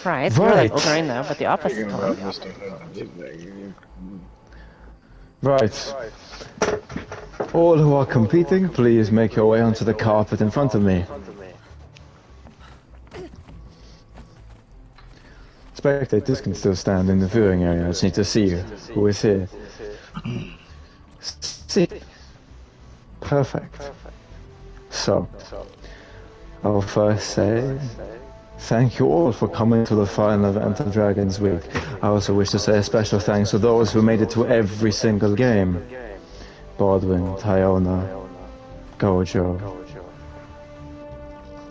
Right, you're like Right. Ocarina, but the opposite Speaking one. about Mr. Right. All who are competing, please make your way onto the carpet in front of me. Spectators can still stand in the viewing area. I just need to see who is here. Sit. Perfect. So, I'll first say thank you all for coming to the final event of Dragon's Week. I also wish to say a special thanks to those who made it to every single game. Baldwin, Tyona, Gojo.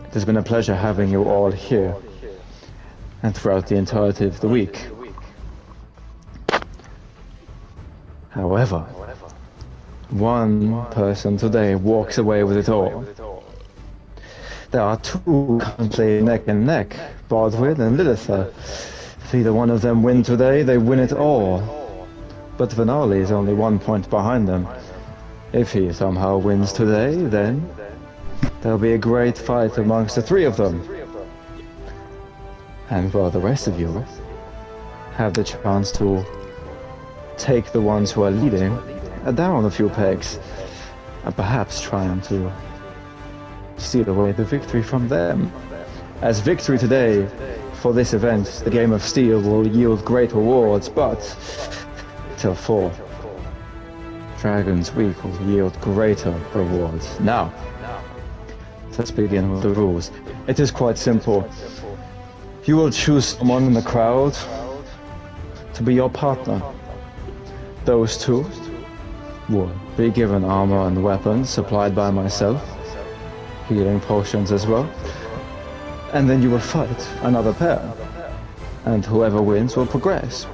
It has been a pleasure having you all here and throughout the entirety of the week. However, one person today walks away with it all. There are two currently neck and neck, Baldwin and Lilitha. If either one of them win today, they win it all. But Vanali is only 1 point behind them. If he somehow wins today, then there'll be a great fight amongst the three of them. And while the rest of you have the chance to take the ones who are leading down a few pegs and perhaps trying to steal away the victory from them. As victory today for this event, the game of steel will yield great rewards, but till 4, Dragon's Week will yield greater rewards. Now, let's begin with the rules. It is quite simple. You will choose someone in the crowd to be your partner. Those two will be given armor and weapons supplied by myself, healing potions as well, and then you will fight another pair, and whoever wins will progress.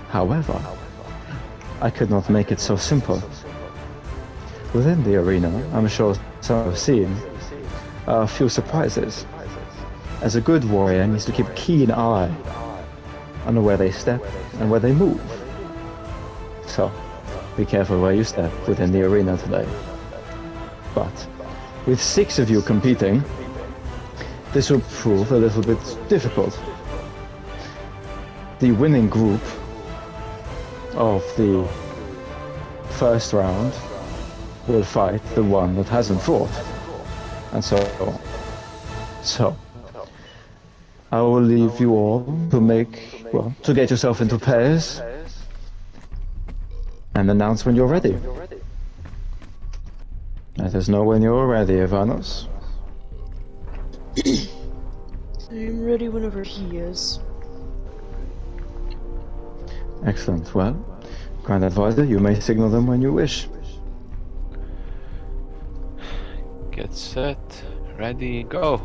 However, I could not make it so simple. Within the arena, I'm sure some have seen a few surprises. As a good warrior needs to keep a keen eye on where they step and where they move. So, be careful where you step within the arena today. But, with 6 of you competing, this will prove a little bit difficult. The winning group of the first round will fight the one that hasn't fought, and so on. So, I will leave you all to get yourself into pairs and announce when you're ready. Let us know when you're ready, Ivanos. I'm ready whenever he is. Excellent. Well, Grand Advisor, you may signal them when you wish. Get set, ready, go.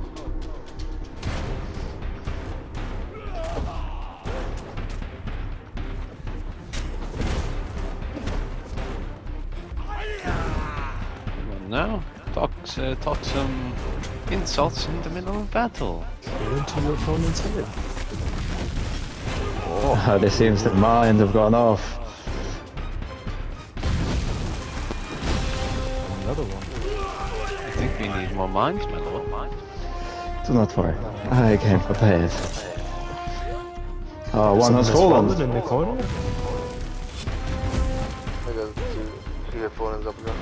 Now, talk some insults in the middle of battle. Get into your opponent's head. Oh, it seems that mine have gone off. Another one. I think we need more mines, my lord. Do not worry, I came prepared. One has fallen. In the corner? I got two headphones up again.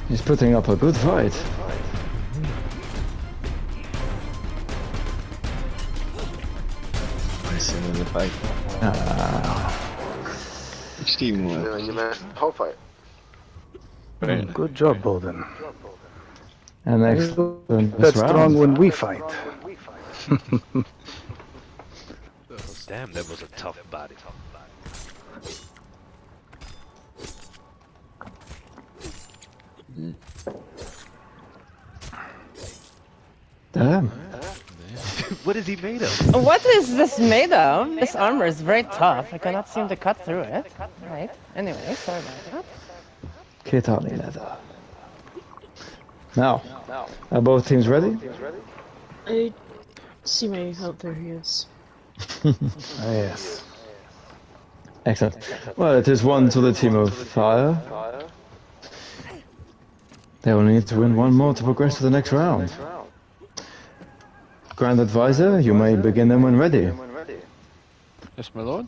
He's putting up a good fight. in the fight. Which team won? You managed the whole fight. Good job, Bolden. And excellent That's round. strong when we fight. Damn, that was a tough body. Damn. What is he made of? What is this made of? This armor is very tough. I cannot seem to cut through it. Right. Anyway, sorry about that. Kitani leather. Now, are both teams ready? See me out there he is. Ah, yes. Excellent. Well, it is one to the team of fire. They will need to win one more to progress to the next round. Grand Advisor, you may begin them when ready. Yes, my lord.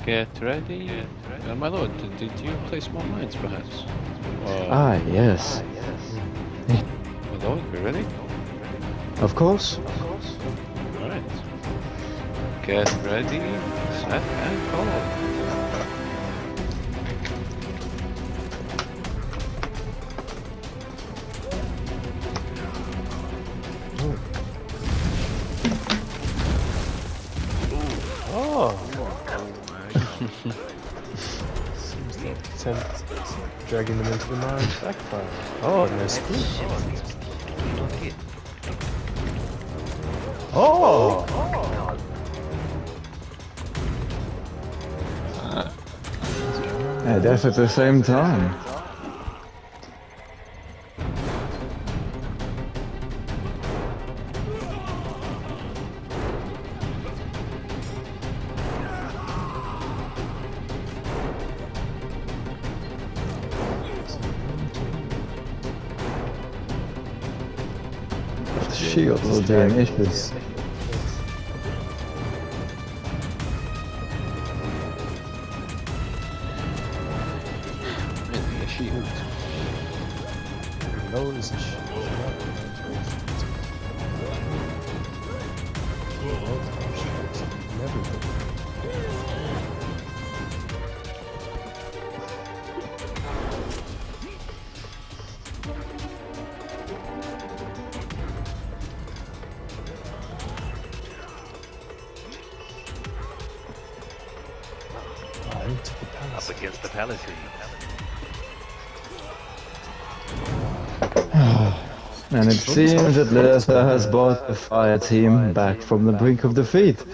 Get ready. My lord, did you place more mines, perhaps? Ah, yes. My lord, we ready? Of course. Alright. Get ready, set, and call. Seems to attempt dragging them into the mine backfire. Oh, nice scoop. Oh! Yeah, death at the same time. Shields will be an issue. Really, a shield. No is a shield. Never been. Into the palace. Up against the Palatine. And it seems that Leicester has brought the fire team back from the brink of defeat.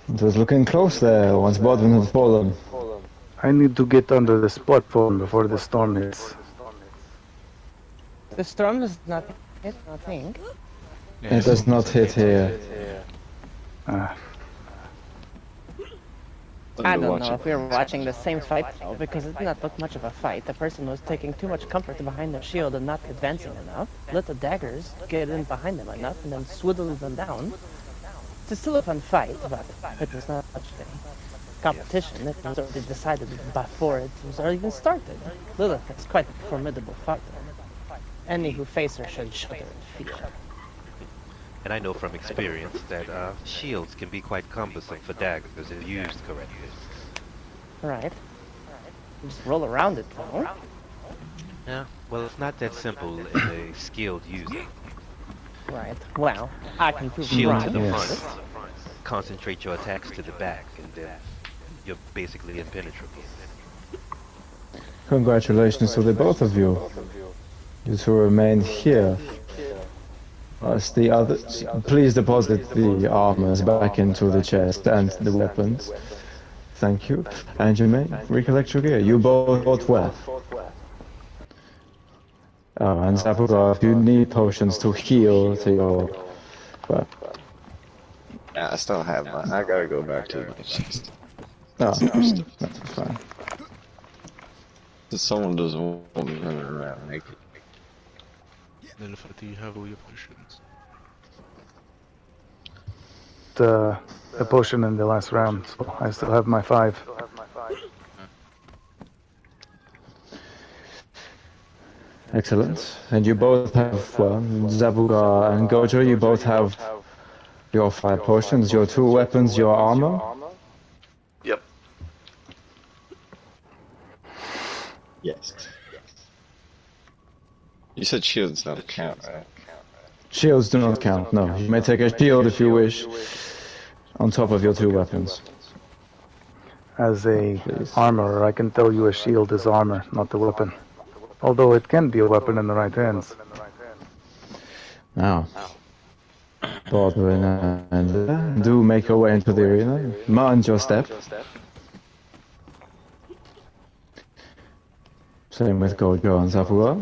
It was looking close there once Bodwin had fallen. I need to get under this platform before the storm hits. The storm does not hit, I think. It does not hit here. Ah, I don't know if we were watching the same fight though, because it did not look much of a fight. The person was taking too much comfort behind their shield and not advancing enough. Let the daggers get in behind them enough and then swiddle them down. It's still a fun fight, but it was not much of a competition. It was already decided before it was already even started. Lilith is quite a formidable fighter. Any who face her should shudder in fear. And I know from experience that shields can be quite cumbersome for daggers if used correctly. Right. You just roll around it though. Yeah, well, it's not that simple in a skilled user. Right. Well, I can prove you Shield to wrong. the Yes. front, concentrate your attacks to the back, and then you're basically impenetrable. Congratulations to the both of you. You two remain here. As the others, please deposit the armors back into the chest and the weapons. Thank you. And you may recollect your gear. You both fought well. Oh, and Zapura, if you need potions to heal to your... Well, Yeah, I still have mine. I gotta go back to my chest. oh, that's fine. Someone doesn't want me running around naked. Nilfa, do you have all your potions? a potion in the last round, so I still have my 5. Excellent. And you both have, well, Zabuga and Gojo, you both have your 5 potions, your 2 weapons, your armor. Yep. Yes. You said shields don't count, right? Shields do not count, no. You may take a shield if you wish, on top of your 2 weapons. As a armorer, I can tell you a shield is armor, not a weapon. Although it can be a weapon in the right hands. Now, Baldwin and do make your way into the arena. Mind your step. Same with Gojo and Zafura.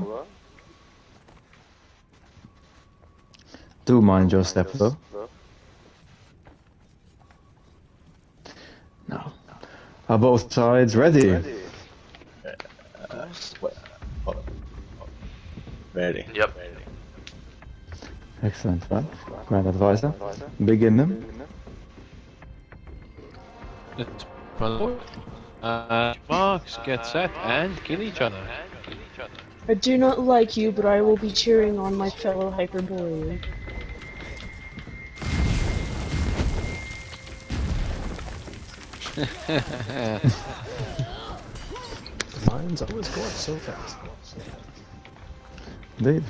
Do mind your step, though. Now, are both sides ready? Ready. Yep. Excellent, right? Grand Advisor. Begin them. Let's follow. Marks, get set, and kill each other. I do not like you, but I will be cheering on my fellow Hyperborean. Mine's always going so fast. Indeed.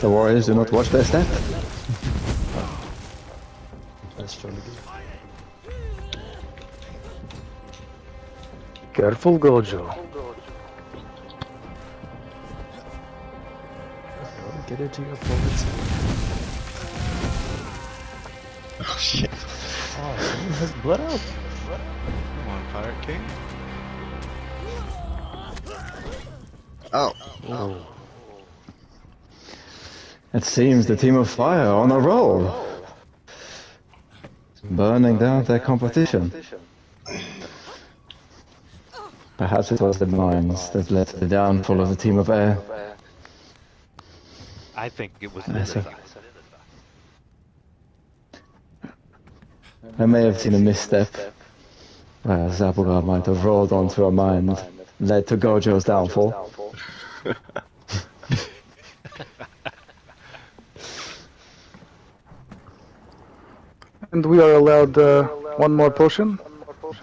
The warriors do not watch their step. That's trying to get. Careful, Gojo. Get into your opponent's. Oh shit. Oh, someone has blood out. Come on, Pirate King. Oh. Oh. It seems the team of fire are on a roll. Burning down their competition. Perhaps it was the mines that led to the downfall of the team of air. I think it was Yes, Lilith. sir. I may have seen a misstep, where Zabuga might have rolled onto a mine, led to Gojo's downfall. And we are allowed one more potion,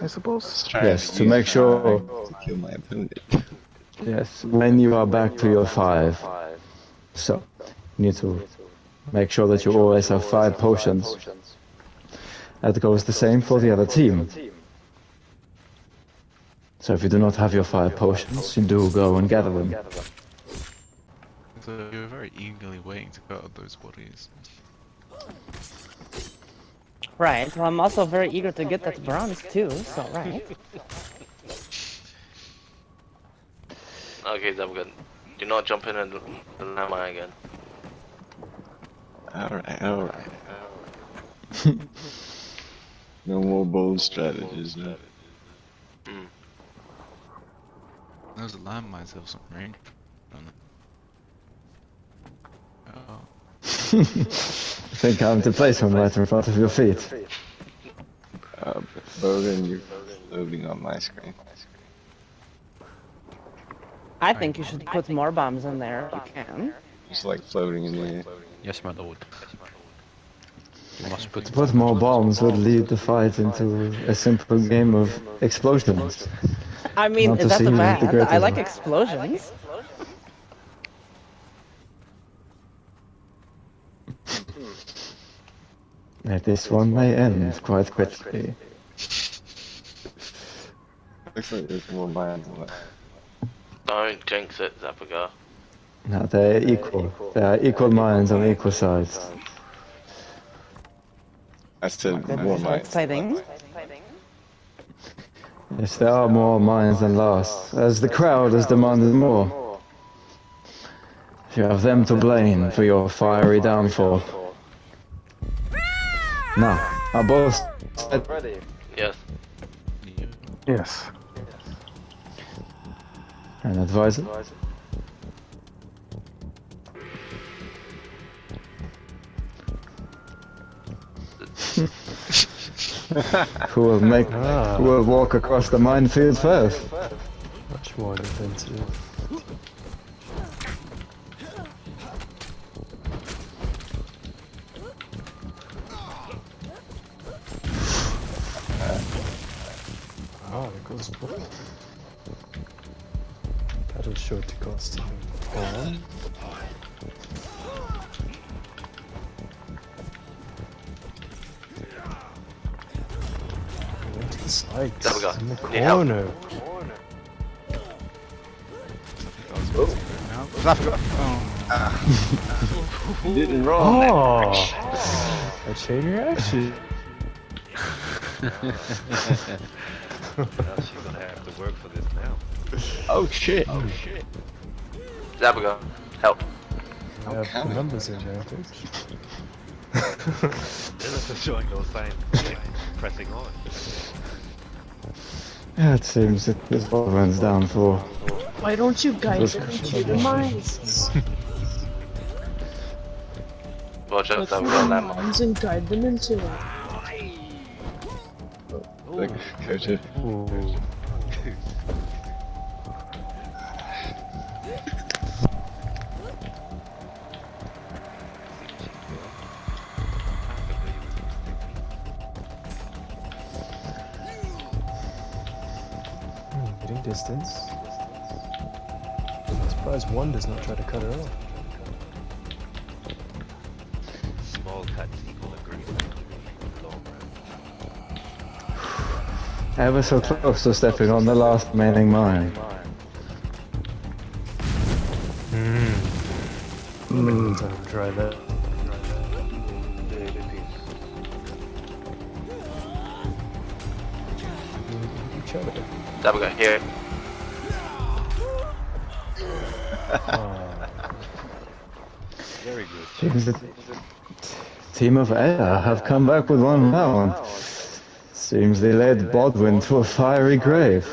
I suppose? Yes, to make sure. To kill my opponent. Yes, when you are back to your 5. So, you need to make sure that you always have 5 potions. That goes the same for the other team. So if you do not have your 5 potions, you do go and gather them. So you're very eagerly waiting to cut out those bodies. Right, well, I'm also very eager to get that bronze too, so right. Okay, I'm good. Do not jump in and landmine again. Alright. No more bold strategies, no. Those landmines have some range on them. Oh. I think I'm to place one right in front of your feet. Bogan, you're loading on my screen. I think you should put more bombs in there if you can. Just like floating in the air. Yes, my lord. You must put To put more bombs would lead the fight into a simple game of explosions. I mean, Not to that's see bad. the greater I like one. explosions. This one may end quite quickly. Looks like there's more mines left. Don't jinx it, Zapagar. No, they're equal. They are equal minds on equal sides. I said This more is mines. exciting. Yes, there are more minds than last, as the crowd has demanded more. You have them to blame for your fiery downfall. Now, are both ready? Yes. Yeah. Yes. An advisor? Who will walk across the minefield first? Much more defensive. Oh, it goes both. That is sure to cost him on. Going to the sides. There we go. In the Need help. corner. Didn't roll. Oh! A chain reaction. Well, she's gonna have to work for this now. Oh shit. Zapagar, help. We have the numbers advantage. Lilith is showing no signs of pressing on. Yeah, it seems that this runs down for. Why don't you guide them into the mines? Watch out, Look I've for got the a landmine. mines and guide them into it. Like, go to. Ooh. Getting distance. I'm surprised one does not try to cut her off. Small cuts equal agreement. Long run. Ever so close to stepping on the last remaining mine. Maybe time to try that. Each other. Zabagar, here. Very good. Seems the team of Air have come back with one round. Seems they led Bodwin to a fiery grave.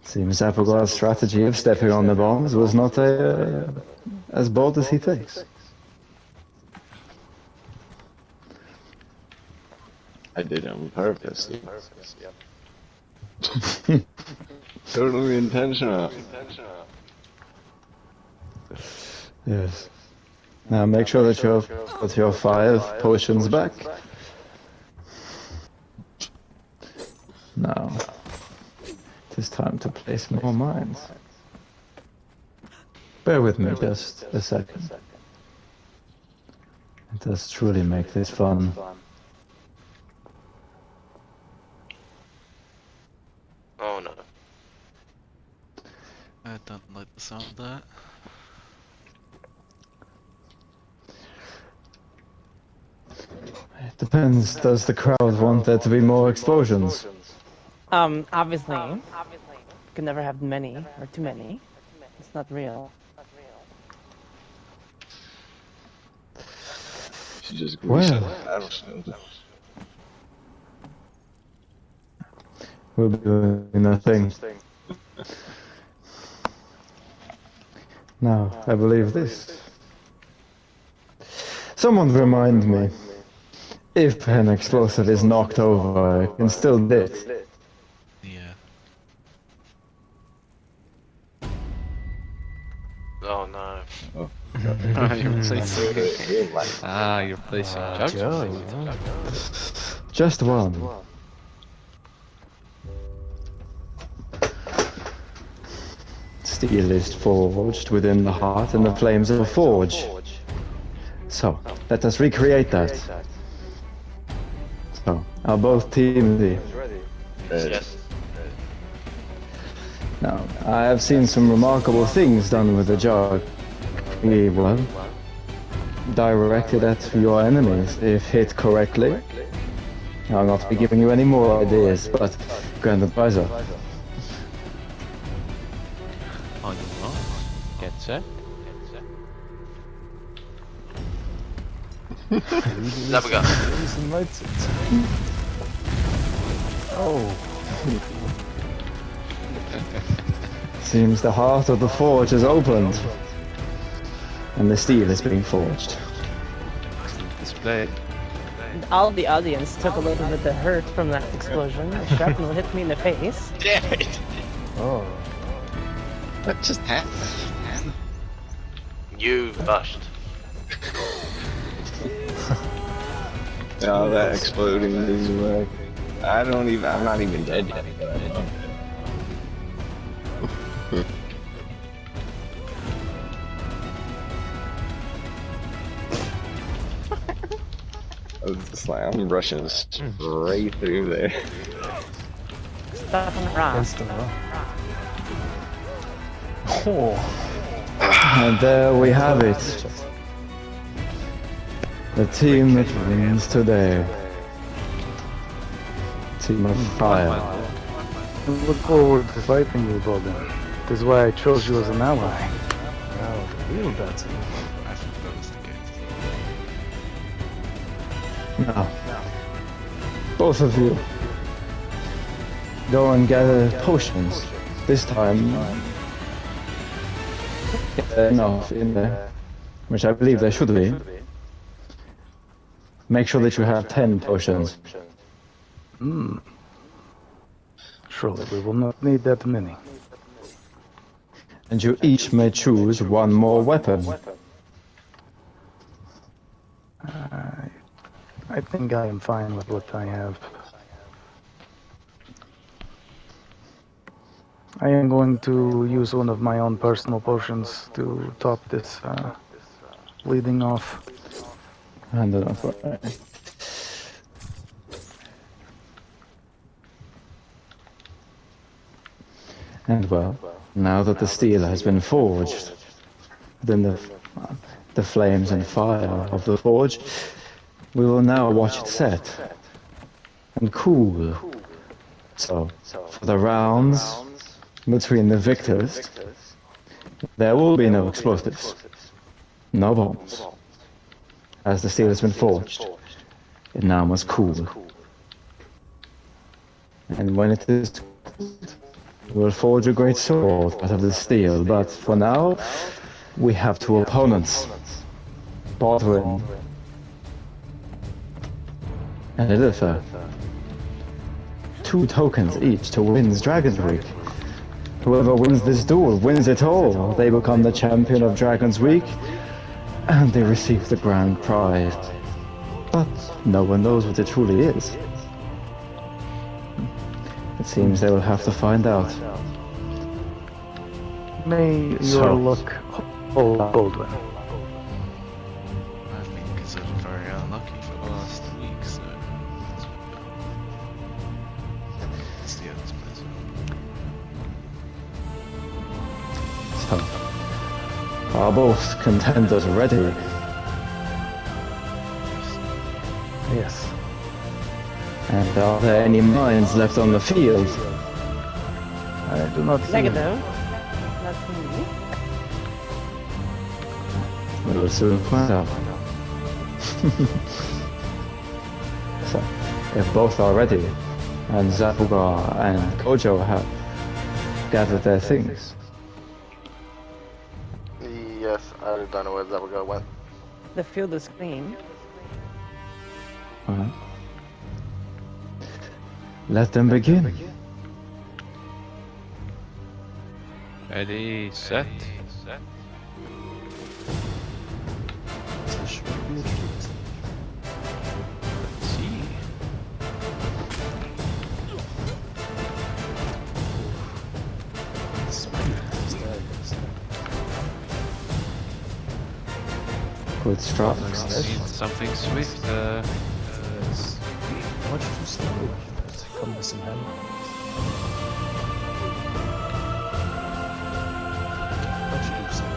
Seems Applegar's strategy of stepping on the bombs was not as bold as he thinks. I did it on purpose. Totally intentional. Yes. Now make sure that you've got your 5 potions back. Now, it is time to place more mines. Bear with me just a second. It does truly make this fun. Oh no. I don't like the sound of that. It depends, does the crowd want there to be more explosions? Obviously. You can never have many, or too many. It's not real. She just Well. battleship. We'll be doing nothing. Now, I believe this. Someone remind me. If an explosive is knocked over, it can still hit. Yeah. Oh no. You're replacing. You're replacing Jug. Just one. Steel is forged within the heart and the flames of a forge. So, let us recreate that. So, are both teams ready? Yes. Now, I have seen some remarkable things done with the jug. Well, directed at your enemies, if hit correctly. I'll not be giving you any more ideas, but Grand Advisor. On your mark. Get set. Zabagar. Oh. Seems the heart of the forge has opened, and the steel is being forged. Display. All the audience took a little bit of hurt from that explosion. The shrapnel hit me in the face. Damn it! Oh. What just happened? You rushed. All that exploding is like, I'm not even dead yet. I'm rushing straight through there. Stuck on the rock. Against the rock. Oh. And there we have it. The team that wins today. Team of fire. I look forward to fighting you, Bogdan. This is why I chose you as an ally. Now, the real battle. I think that was the case. Now, both of you, go and gather potions. This time, get enough in there, which I believe there should be. Make sure that you have 10 potions. Hmm. Surely we will not need that many. And you each may choose one more weapon. I think I am fine with what I have. I am going to use one of my own personal potions to top this bleeding off. And right. And well, now that the steel has been forged, then the flames and fire of the forge, we will now watch it set and cool. So, for the rounds between the victors, there will be no explosives, no bombs. As the steel has been forged, it now must cool. And when it is cooled, we'll forge a great sword out of the steel, but for now, we have two opponents, Baldwin and Elitha. 2 tokens each to win Dragon's Week. Whoever wins this duel wins it all. They become the champion of Dragon's Week, and they receive the grand prize. But no one knows what it truly is. It seems they will have to find out. May your luck hold, Baldwin. I've been considered very unlucky for the last week, so let's see how this plays out. So, are both contenders ready? Yes. And are there any mines left on the field? I do not see. Negative. That's me. We will soon find out. So, if both are ready, and Zabugar and Kojo have gathered their things, Yes, I don't know where Zabaga went. The field is clean. alright. Let them begin. Ready, set. This should be a treat. Let's see. Good strikes. Need something swift. It's much too slow. Let's come with some hammer. Much too slow.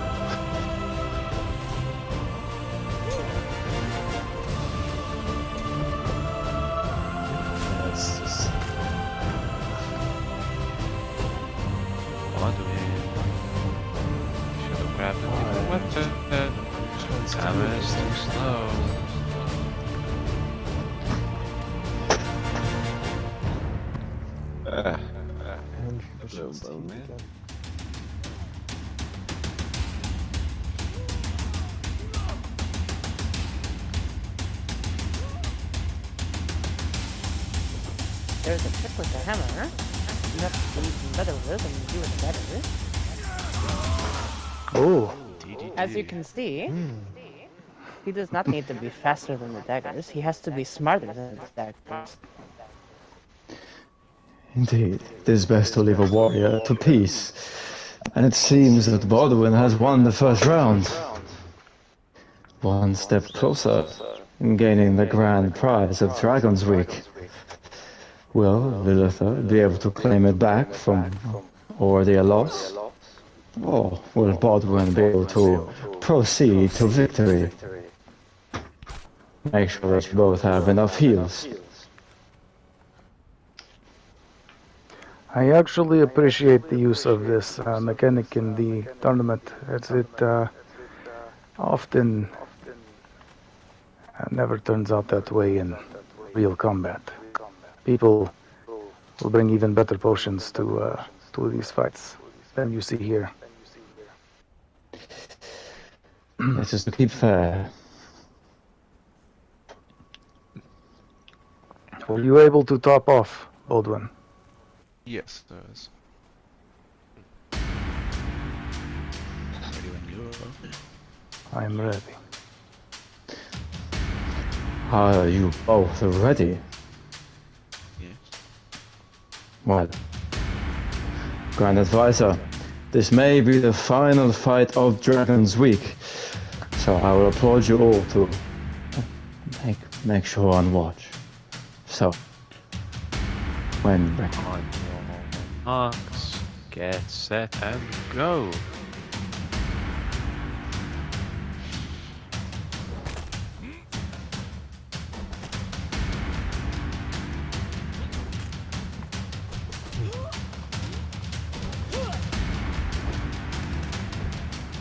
Yes. Baldwin. Should have grabbed a different weapon. Hammer is too slow. And Hello, bowman. There's a trick with the hammer. You have to be even better with it and do it better. Oh, As you can see, he does not need to be faster than the daggers. He has to be smarter than the daggers. Indeed, it is best to leave a warrior to peace. And it seems that Baldwin has won the first round. One step closer in gaining the grand prize of Dragon's Week. Will Lilitha be able to claim it back from already a loss? Or will Baldwin be able to proceed to victory? Make sure that you both have enough heals. I actually appreciate the use of this mechanic in the tournament, as it often never turns out that way in real combat. People will bring even better potions to these fights than you see here. This is to keep fair. Were you able to top off, Baldwin? Yes, there is. Ready when you are. I'm ready. Are you both ready? Yes. Well, Grand Advisor, this may be the final fight of Dragon's Week, so I will applaud you all to make sure on watch. So, when ready. On your marks, get set and go.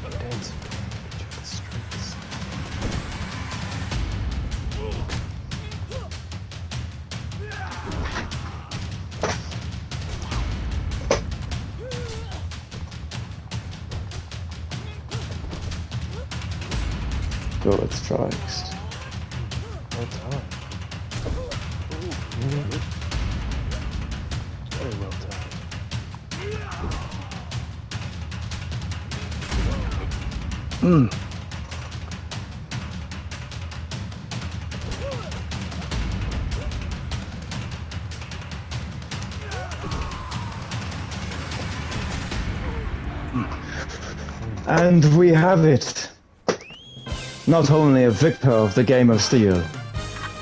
Dance. Check the strengths. Good strikes. Well done. Very well done. And we have it! Not only a victor of the Game of Steel,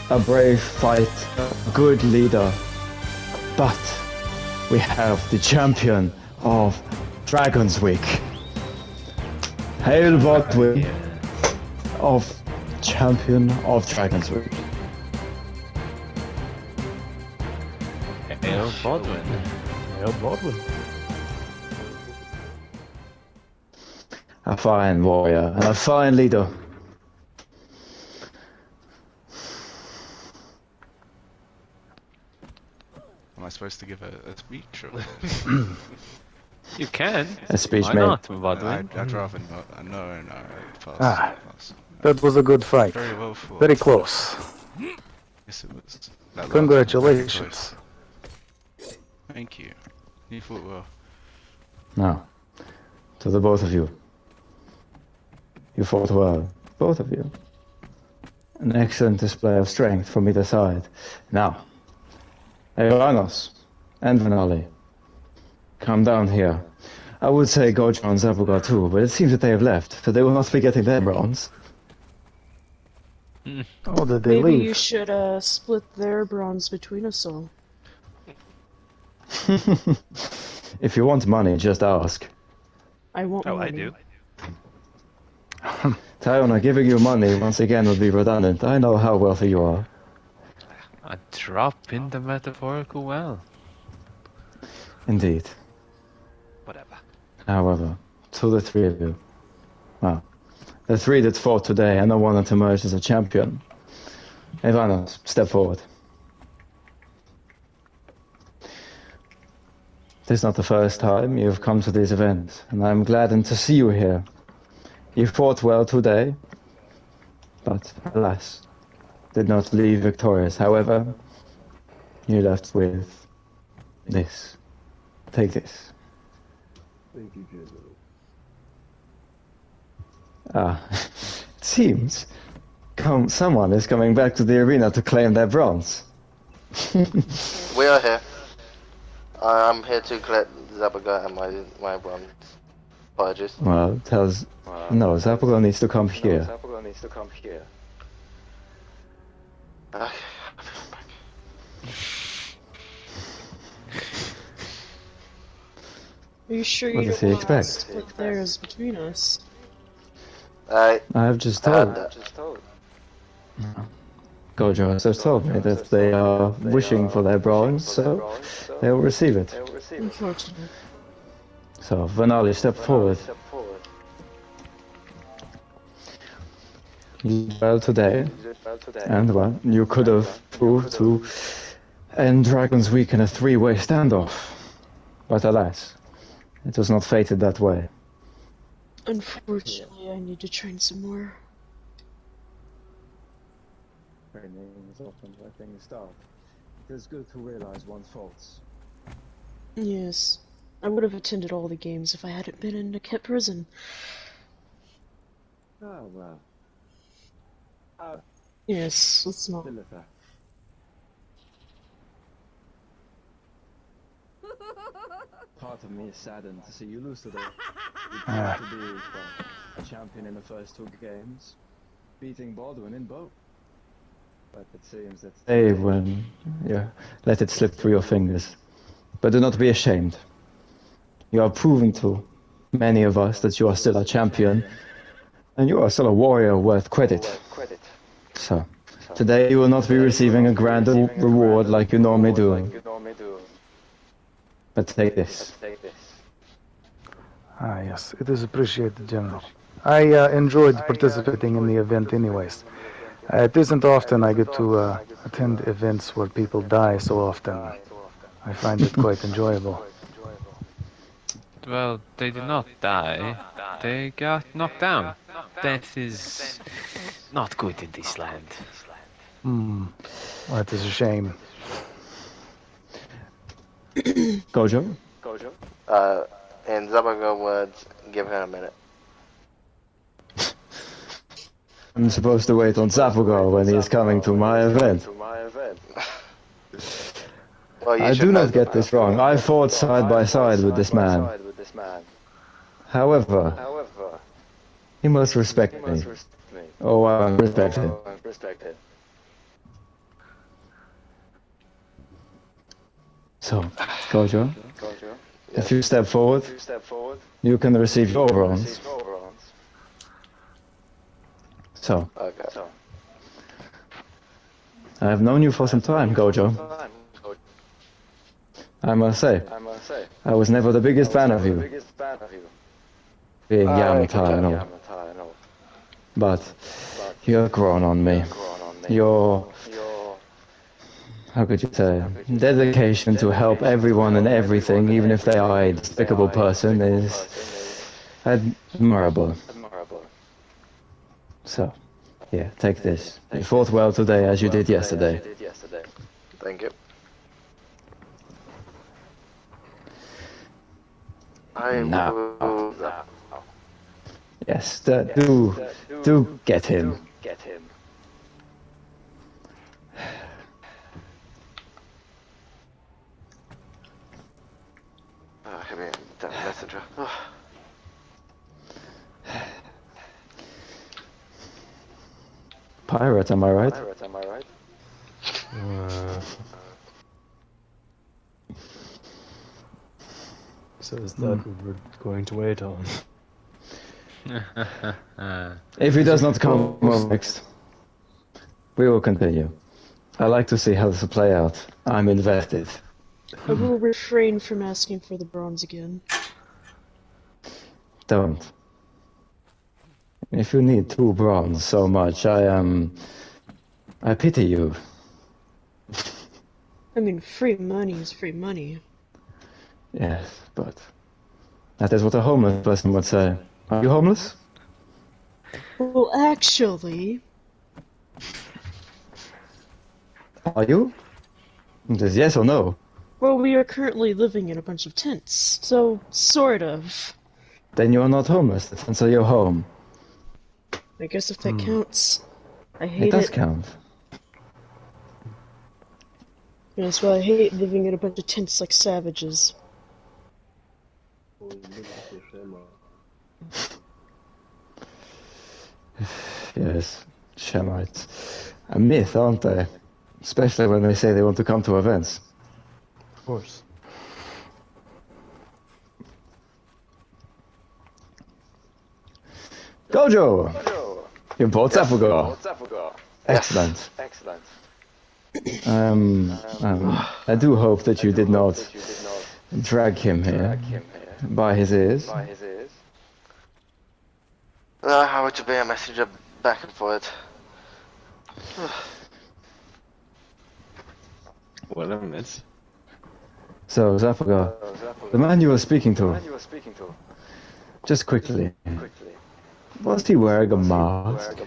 a brave fight, a good leader, but we have the champion of Dragon's Week. Hail Baldwin of champion of Dragon's Week. Hail Baldwin. Hail Baldwin. A fine warrior and a fine leader. Am I supposed to give a speech or? You can. A speech Why made. not, Baldwin? I'd rather not. No, pass. Ah. Pass. That was a good fight. Very well fought. Very close. Yes, it was. That last one was very Congratulations. close. Thank you. You fought well. Now, to the both of you. You fought well, both of you. An excellent display of strength from either side. Now, Iranos and Vanali, come down here. I would say Gojo and Zabuga too, but it seems that they have left, so they will not be getting their bronze. Oh, did they Maybe leave? you should split their bronze between us all. If you want money, just ask. I won't. Oh, I money. do. Tyona, giving you money once again would be redundant. I know how wealthy you are. A drop in the metaphorical well. Indeed. Whatever. However, to the three of you. Well, the three that fought today and the one that emerged as a champion. Ivanos, step forward. This is not the first time you've come to these events, and I'm gladdened to see you here. You fought well today, but alas, did not leave victorious. However, you left with this. Take this. Thank you, General. It seems someone is coming back to the arena to claim their bronze. We are here. I'm here to collect Zabaga and my bronze. Apologies. Well, no, Zapugo needs to come here. Okay. Are you sure What you does don't he want to expect? split theirs between us? I have just had told. that. Gojo has just told me that they are wishing for their bronze, so they will receive it. Unfortunate. So, Vanali, step forward. You did well today, and well, you could have proved to end Dragon's Week in a three-way standoff. But alas, it was not fated that way. Unfortunately, I need to train some more. Training is often where things start. It is good to realize one's faults. Yes. I would have attended all the games if I hadn't been in a Kett prison. Oh well. Yes, it's not. Lilitha. Part of me is saddened to see you lose today. You tried to be a champion in the first two games, beating Baldwin in both. But it seems that today when you let it slip through your fingers. But do not be ashamed. You are proving to many of us that you are still a champion, and you are still a warrior worth credit. So, today you will not be receiving a grand reward like you normally do. But take this. Ah, yes, it is appreciated, General. I enjoyed participating in the event anyways. It isn't often I get to attend events where people die so often. I find it quite enjoyable. Well, they did not die. They got knocked down. Death is not good in this land. That is a shame. Gojo? In Zabaga words, give her a minute. I'm supposed to wait on Zapugo when he is coming to my event. Well, you I should do know not get this wrong. I fought side by side with this man. However, he must respect me. Oh, I respect him. So, Gojo, if you step forward, you can receive your bronze. So, Okay. I have known you for some time, Gojo. I must say, I was never the biggest fan of you, being Yamatai and all. But you have grown on me. Your, how could you say, dedication to help everyone and everything, even if they are a despicable person, is admirable. So, here, take this. You fought well today as you did yesterday. Thank you. I Now. will... Yes, do get him. Hit me that messenger. Pirate, am I right? Says that we were going to wait on. If he does not come over next, we will continue. I like to see how this will play out. I'm invested. I will refrain from asking for the bronze again. Don't. If you need 2 bronze so much, I pity you. I mean, free money is free money. Yes, but that is what a homeless person would say. Are you homeless? Well, actually... Are you? It is yes or no. Well, we are currently living in a bunch of tents, so sort of. Then you are not homeless, so you're home. I guess if that counts. I It hate does it. count. That's why I hate living in a bunch of tents like savages. Yes, Shemites. A myth, aren't they? Especially when they say they want to come to events. Of course. Gojo! You bought Zapugo. Excellent. I do hope that you did not drag him here by his ears. How to be a messenger back and forth. What a miss. So, Zafaga, the man you were speaking to, just quickly, was he wearing a mask?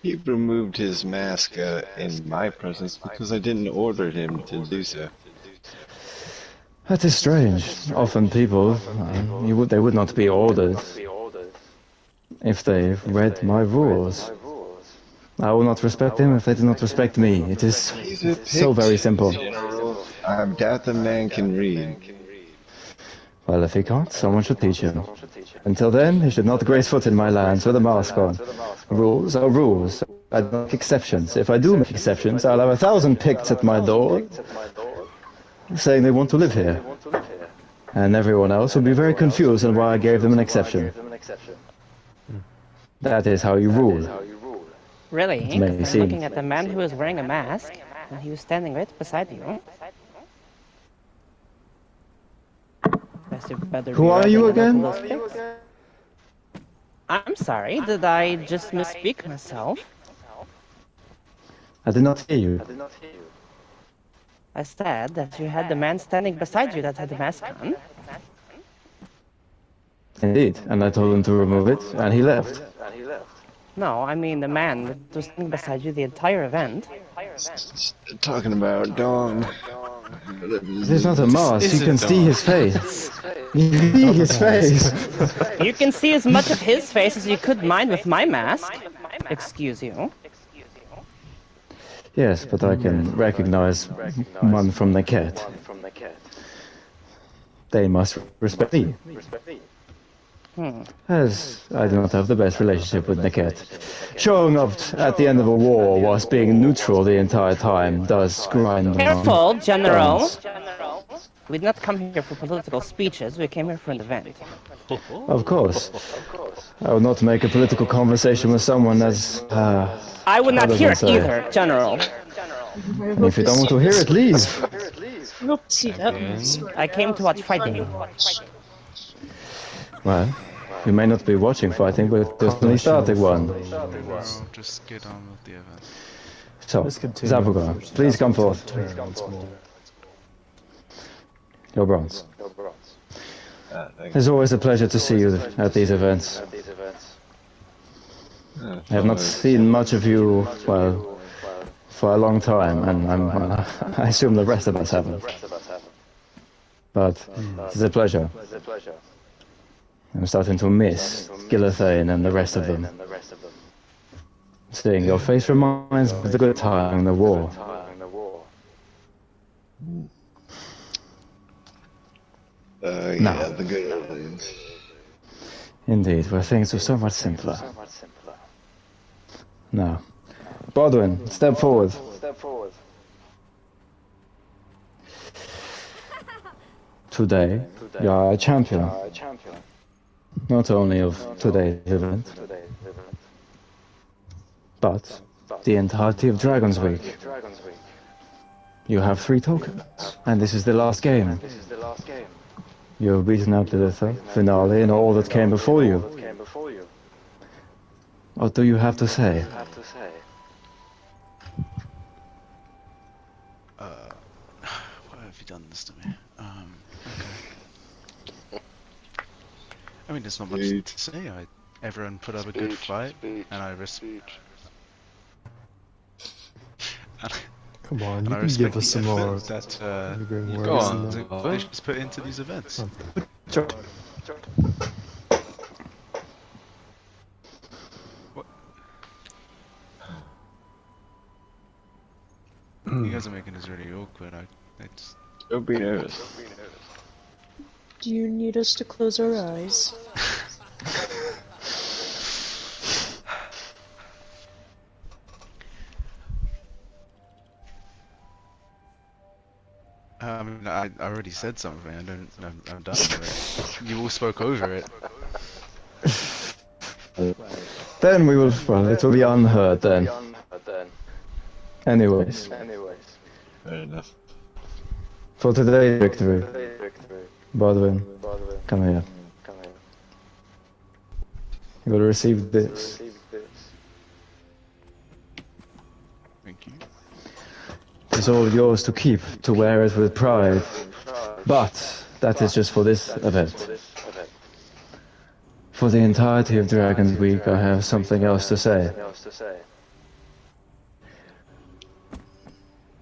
He removed his mask in my presence because I didn't order him to do so. That is strange. Often people, they would not be ordered if they read my rules. I will not respect them if they do not respect me. It is He's a so very simple. General. I doubt the man can read. Well, if he can't, someone should teach him. Until then, he should not grace foot in my lands with a mask on. Rules are rules. I don't make exceptions. If I do make exceptions, I'll have 1,000 Picts at my door saying they want to live here. And everyone else will be very confused on why I gave them an exception. That is how you rule. Really? It may I'm seem. looking at the man who was wearing a mask, and he was standing right beside you. Who are you again? I'm sorry, did I just misspeak myself? I did not hear you. I said that you had the man standing beside you that had the mask on. Indeed, and I told him to remove it, and he left. No, I mean the man that was standing beside you the entire event. Talking about Dawn. It is not a mask, you can see his face. You can see his face. You can see as much of his face as you could mine with my mask. Excuse you. Yes, but I can recognize one from the cat. They must respect me. As I do not have the best relationship with Naket. Showing up at the end of a war whilst being neutral the entire time does grind Careful, General. bones. We did not come here for political speeches, we came here for an event. Of course. I would not make a political conversation with someone as... I would not how does hear one it say? either, General. And if you don't want to hear it, leave. I hope to see that one. I came to watch fighting. Well, you may not be watching fighting, but definitely starting one. No, just get on with the event. So, Let's continue. Zabuga, please come forth. Turn once more. Your bronze. Thank It's always a pleasure to see you at these events. I have not seen much of you, well, for a long time, and I assume the rest of us haven't. But it's a pleasure. I'm starting to miss Gilithane and the rest of them. Seeing your face reminds me of the good time in the war. Yeah, the good old days. Indeed, where things were so much simpler. Now, Bodwin, step forward. Today, you are a champion. Not only of today's event, but the entirety of Dragon's Week. You have 3 tokens, and this is the last game. You have beaten out Lilitha, Finale, and all that came before you. What do you have to say? Why have you done this to me? Okay. I mean, there's not much to say. Everyone put up a good fight, and I respect. Come on, you I can respect give us the some more effort that lingering you words guys than that. and put into these events. Sure. What? You guys are making this really awkward. It's... Don't be nervous. Do you need us to close our eyes? I mean, I already said something. I'm done with it. You all spoke over it. Then we will, well, it will be unheard then. Anyways, Fair enough. for today's victory, Bodwin, come here. You will receive this. Thank you. It is all yours to keep, to wear it with pride. But that is just for this event. For the entirety of Dragon's Week, I have something else to say.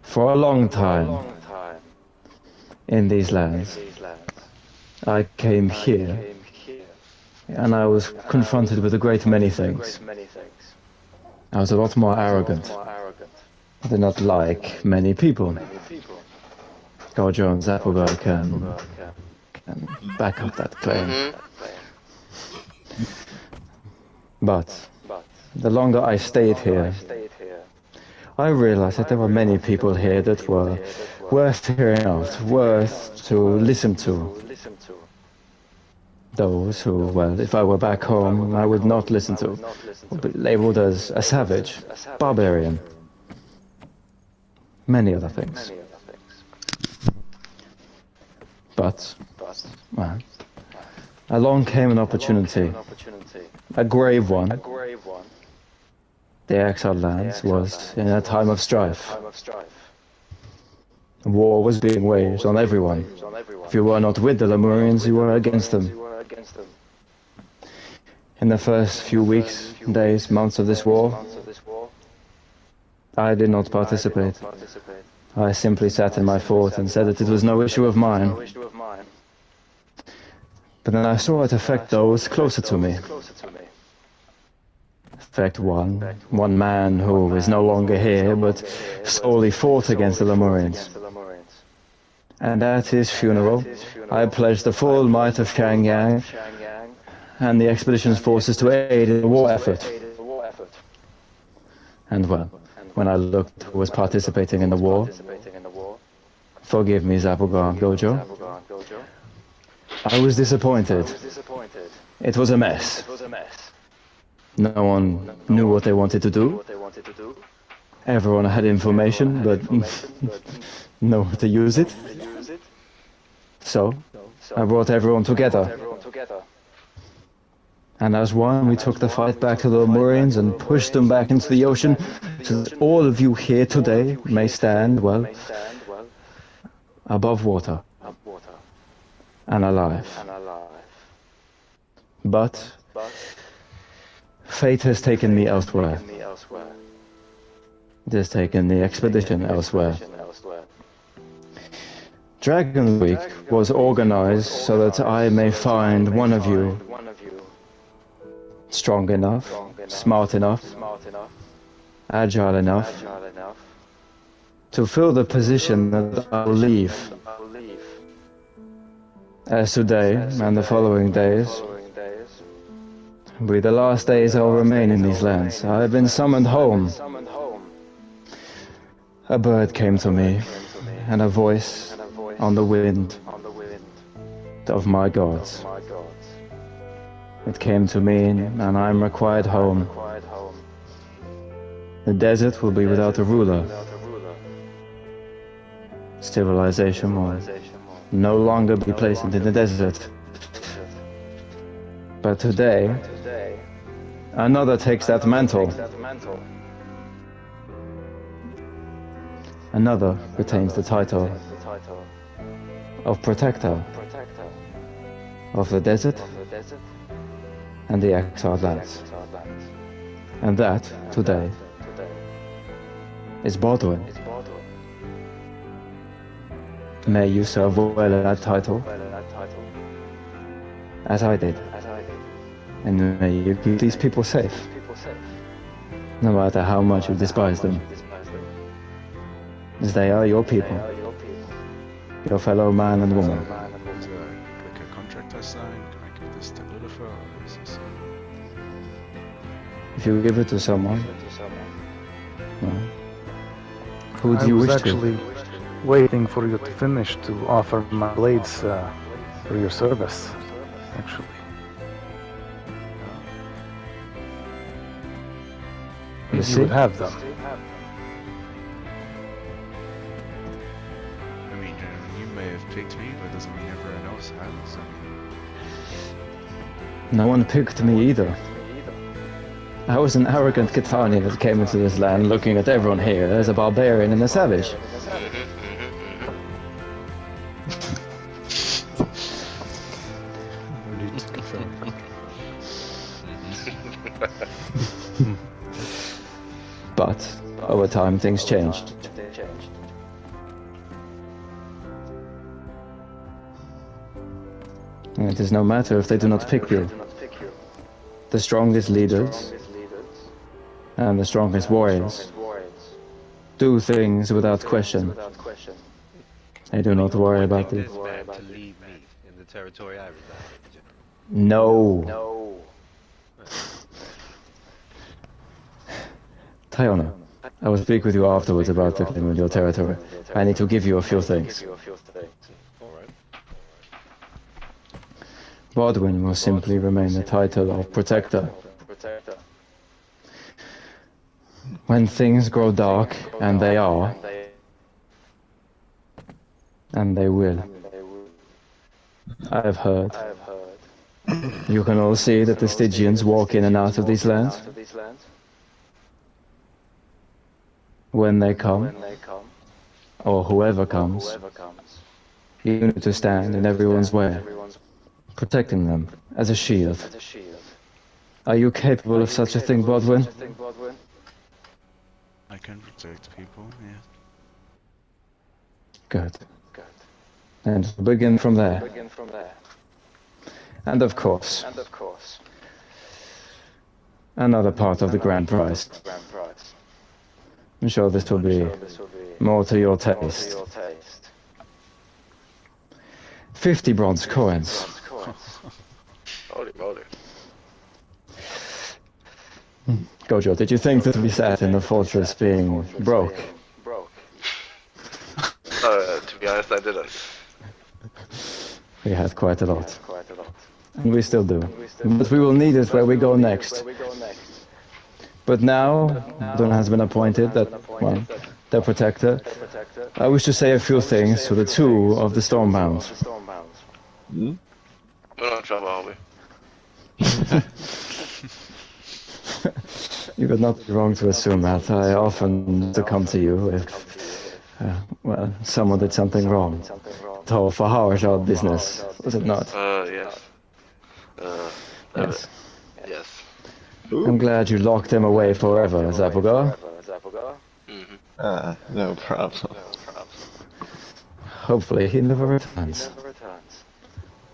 For a long time, in these lands, I came here, and I was confronted with a great many things. I was a lot more arrogant. I did not like many people. Gojo and Zappelberg can back up that claim. But the longer I stayed here, I realized that there were many people here that were worth hearing out, worth to listen to. Those who, well, if I were back home, I would not listen to, would be labeled as a savage, barbarian, many other things. But, well, along came an opportunity, a grave one. The exiled lands was in a time of strife. War was being waged on everyone. If you were not with the Lemurians, you were against them. In the first few weeks, days, months of this war, I did not participate. I simply sat in my fort and said that it was no issue of mine. But then I saw it affect those closer to me. Affect one man who is no longer here, but solely fought against the Lemurians. And at his funeral, I pledged the full might of Shangyang and the expedition's forces to aid in the war effort. And well, when I looked who was participating in the war, forgive me, Zabuga Gojo, I was disappointed. It was a mess. No one knew what they wanted to do. Everyone had information, but nowhere to use it. So, I brought everyone together. And as one, we took the fight back to the Lemurians and pushed them back into the ocean, so that all of you here today may stand, well, above water and alive. But fate has taken me elsewhere. It has taken the expedition elsewhere. Dragon Week was organized so that I may find one of you strong enough, smart enough, agile enough to fill the position that I will leave. As today and the following days will be the last days I will remain in these lands. I have been summoned home. A bird came to me, and a voice on the wind of my gods. It came to me, and I am required home. The desert will be without a ruler. Civilization will no longer be placed in the desert. But today, another takes that mantle. Another retains the title of protector of the desert and the exiled lands. And that, today, is Baldwin. May you serve well in that title, as I did. And may you keep these people safe, no matter how much you despise them, as they are your people, your fellow man and woman. Is there like a contract I signed? Can I give this to Lucifer, or is this... If you give it to someone, well, who do you wish to? I was actually waiting for you to finish to offer my blades for your service, actually. If you would have them. I mean, you may have picked me, but it doesn't mean everyone else has. I mean... No one picked me either. I was an arrogant Kitani that came into this land looking at everyone here as a barbarian and a savage. No need to confirm. But over time things changed. And it is no matter if they do not pick you. The strongest leaders and the strongest warriors do things without question. They do not worry about This it. man to lead me in the territory I reside in. No. Tayona, I will speak with you afterwards about the claim of your territory. I need to give you a few things. Alright. Bodwin will simply remain the title of Protector. When things grow dark, and they are, and they will, I have heard, you can all see that the Stygians walk in and out of these lands. When they come, or whoever comes, you need to stand in everyone's way, protecting them as a shield. Are you capable of such a thing, Bodwin? I can protect people, yeah. Good. And we'll begin from there. And of course, another part of the grand prize. I'm sure this will be more to your taste. 50 bronze coins. Holy moly. Gojo, did you think that we sat in the fortress being broke? To be honest, I didn't. We had quite a lot. And we still do. But we will need it where we go next. But now, Don has been appointed well, the protector. I wish to say a few things to the two of the Stormbound. Hmm? We're not in trouble, are we? You would not be wrong to assume that. I often come to you if, well, someone did something wrong. So for our business, was it not? Yes. Yes. Yes. I'm glad you locked him away forever, Zapuga. No problem. Hopefully he never returns.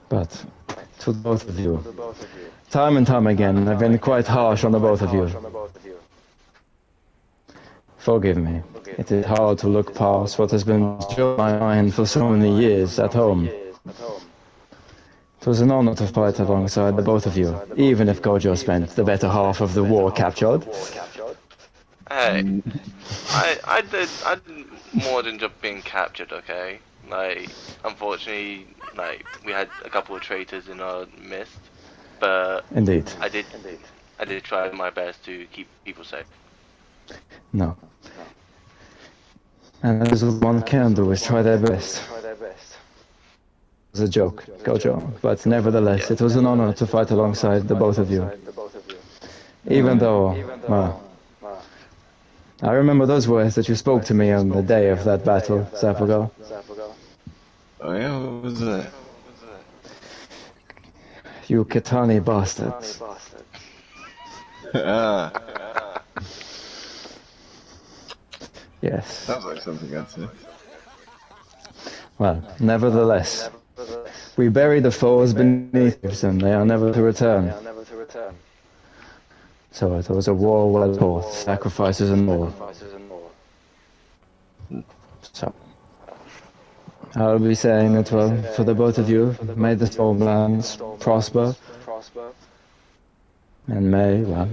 But to both of you, time and time again, I've been quite harsh on the both of you. Forgive me. It is hard to look past what has been on my mind for so many years at home. It was an honor to fight alongside the both of you, even if Gojo spent the better half of the war captured. Hey, I did more than just being captured, okay? Like, unfortunately, like, we had a couple of traitors in our midst, but Indeed. I did try my best to keep people safe. No. And that is what one can do, is try their best. It was a joke, Gojo, but nevertheless, it was an honor to fight alongside the both of you. Even though, well, I remember those words that you spoke to me on the day of that battle, Zapuga. Oh yeah, what was that? You Kitani bastards. Yes. Sounds like something I'd say. Well, nevertheless, we bury the foes beneath us and they are never to return. So it was a war well fought, sacrifices and all. So, I'll be saying it well for the both of you. May the Stormlands prosper. And may, well,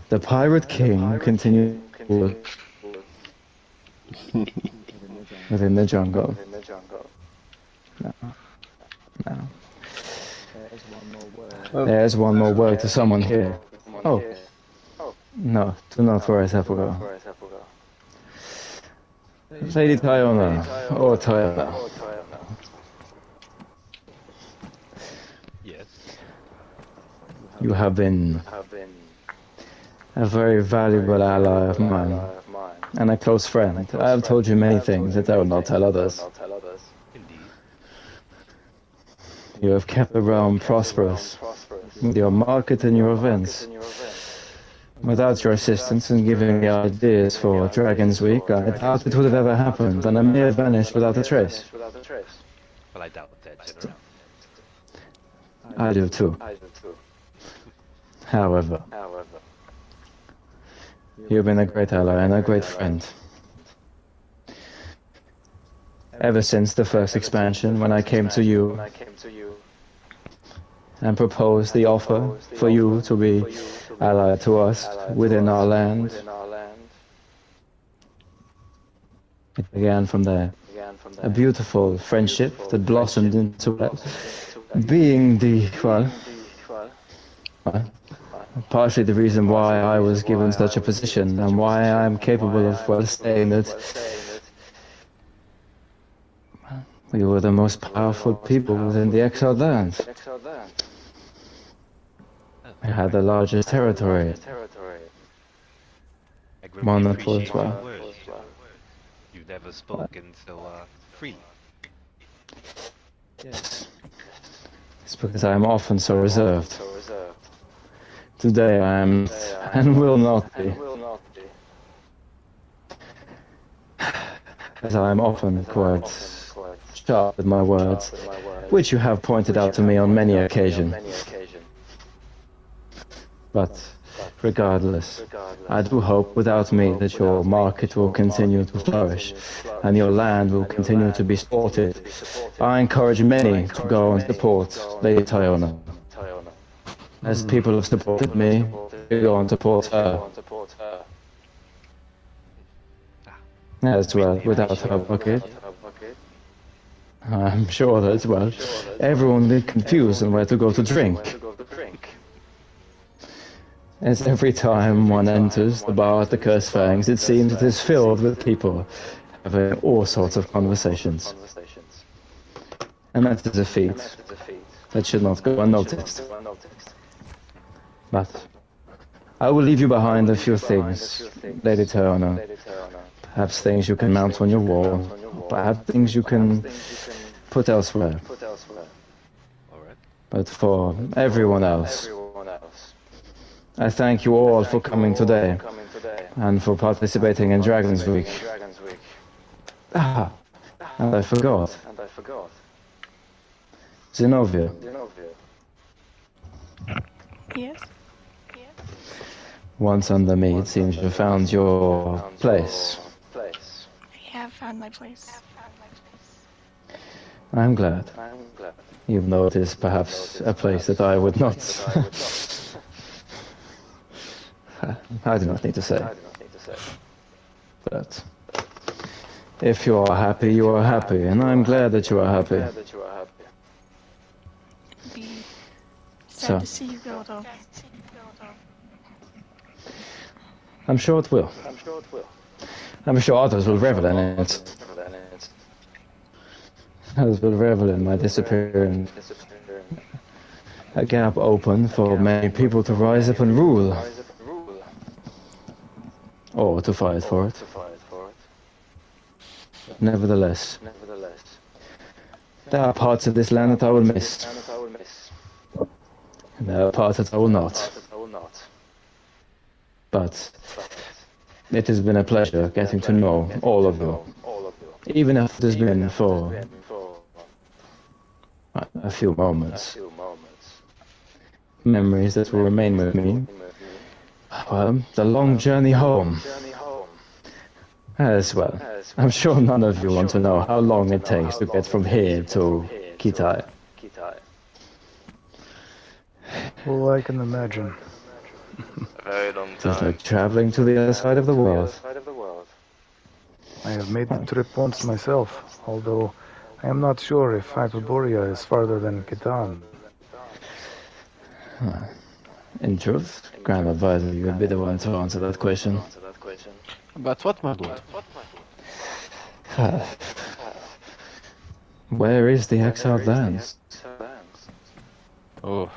the Pirate King continue within the jungle. No. There's one more word to someone here. Oh. No, do not worry, Zapuga. Lady Tayona, or Tayona. Yes. You have been a very valuable ally of mine, and a close friend. I have told you many things that I will not tell others. Indeed. You have kept the realm prosperous, with your market and your events. Without your assistance in giving me ideas for Dragon's Week, I doubt it would have ever happened, and I may have vanished without a trace. Well, I doubt that, General. I do too. However, you've been a great ally and a great friend. Ever since the first expansion, when I came to you and proposed the offer for you to be allied to us within our land, it began from there. A beautiful friendship that blossomed into being partially the reason why I was given such a position and why I'm capable of, saying that we were the most powerful people within the exiled lands. We had the largest territory. I greatly One that was, appreciate your words, General. You've never spoken so freely. yes, it's because I am often so reserved. Today I am not, and will not be, as I am often quite sharp with my words, which you have pointed out to me on many occasions. But regardless, I do hope without me that your market will continue to flourish and your land will continue to be supported. I encourage many to go and support Lady Tyona. As people have supported me, they go and support her. As well, Greatly without appreciate her your words, bucket, General. I'm sure that, everyone will be confused on where to go to drink. As every time one enters the bar at the Curse Fangs, it seems it is filled with people having all sorts of conversations. And that is a feat that should not go unnoticed. But I will leave you behind a few things, Lady Turner. Perhaps things you can mount on your wall, perhaps things you can put elsewhere. All right. But for everyone else, I thank you all for coming today and for participating in Dragon's Week. Ah, and I forgot. Zenobia, Yes, once under me, it seems you found your place. I have found my place. I'm glad. Even though it is perhaps a place that I would not. I do not need to say. But if you are happy, you are happy, and I'm glad that you are happy. It'd be sad So, to see you go, though. I'm sure it will. I'm sure others will revel in it. Others will revel in my disappearance. A gap open for many people to rise up and rule. Or to fight for it. Nevertheless, there are parts of this land that I will miss. And there are parts that I will not. But it has been a pleasure getting to know all of you. Even if it has been for a few moments. Memories that will remain with me. Well, the long journey home. As well. I'm sure none of you want to know how long it takes to get from here to Kitai. Well, I can imagine. A very long It is time. like traveling to the other side of the world. I have made the trip once myself, although I am not sure if Hyperborea is farther than Kitan. In truth, Grand Advisor, you would be the one to answer that question. But what, my lord? Where is the exiled lands? Oh.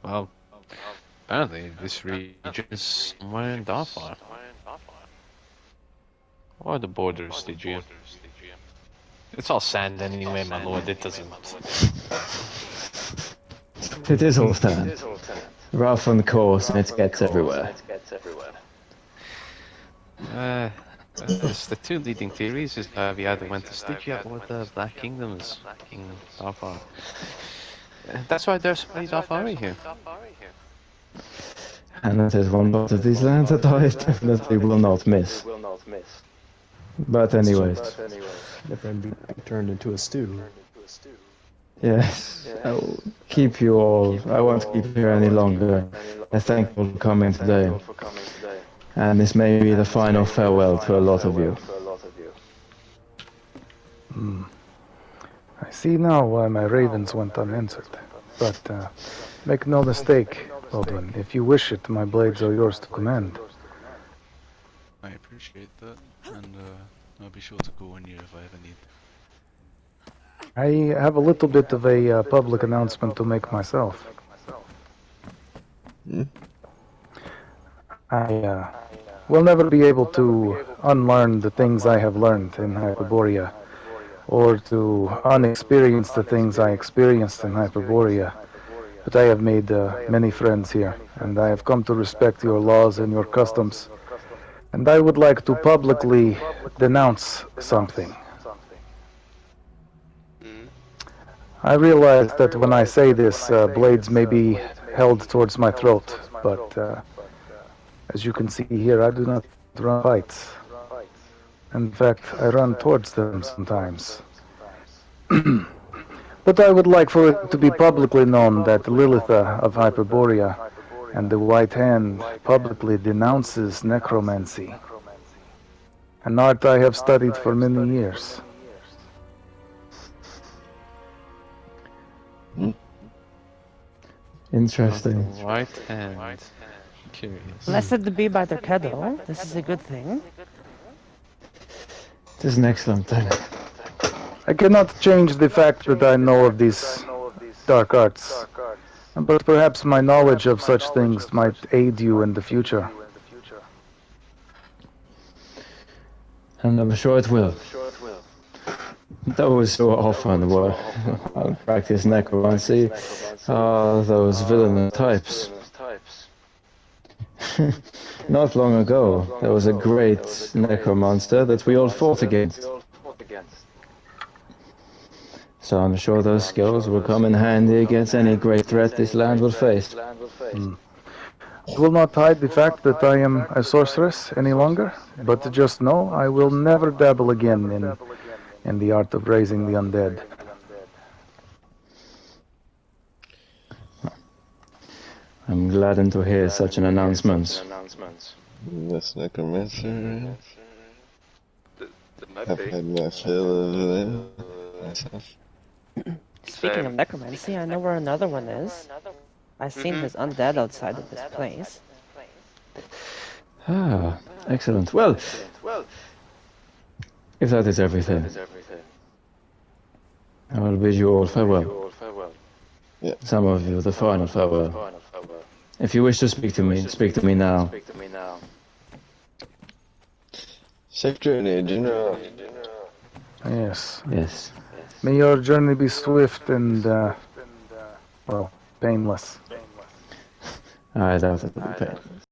Well, Apparently, this region is somewhere in Darfur. Or the borders, Stygian. It's all sand anyway, my lord. It doesn't. It is all sand. Rough on the course, and it gets everywhere. Yes, the two leading theories is that we either went to Stygia or the Black Kingdoms in Darfur. That's why there's so many Darfari here. And that is one part of these lands that I definitely will not miss. But anyways, Let them be turned into a stew. yes, I will keep you all. I won't keep you here any longer. I thank you all for coming today. And this may be the final farewell to a lot of you. I see now why my ravens went unanswered. But make no mistake, Baldwin, if you wish it, my blades are yours to command. I appreciate that, and I'll be sure to call on you if I ever need. I have a little bit of a public announcement to make myself. I will never be able to unlearn the things I have learned in Hyperborea, or to unexperience the things I experienced in Hyperborea. But I have made many friends here, and I have come to respect your laws and your customs. And I would like to publicly denounce something. I realize that when I say this, blades may be held towards my throat, but as you can see here, I do not run fights. In fact, I run towards them sometimes. But I would like for it to be publicly known that Lilitha of Hyperborea and the White Hand publicly denounces necromancy, an art I have studied for many years. Interesting. Right hand. Curious. Blessed be by their kettle. This is a good thing. It is an excellent thing. I cannot change the fact that I know of these dark arts, but perhaps my knowledge of such things might aid you in the future. And I'm sure it will. Those who often were practice necromancy are those villainous types. Not long ago, there was a great necromancer that we all fought against. So I'm sure those skills will come in handy against any great threat this land will face. I will not hide the fact that I am a sorceress any longer, but just know I will never dabble again in the art of raising the undead. I'm gladdened to hear such an announcement. That's necromancer. I've had my fill of them myself. Speaking of necromancy, I know where another one is. I've seen his undead outside of this place. Ah, excellent. Well, if that is everything, I will bid you all farewell. Yeah. Some of you the final farewell. If you wish to speak to me now. Safe journey, General. Yes. Yes. May your journey be swift and, well, painless. I doubt it will be painless.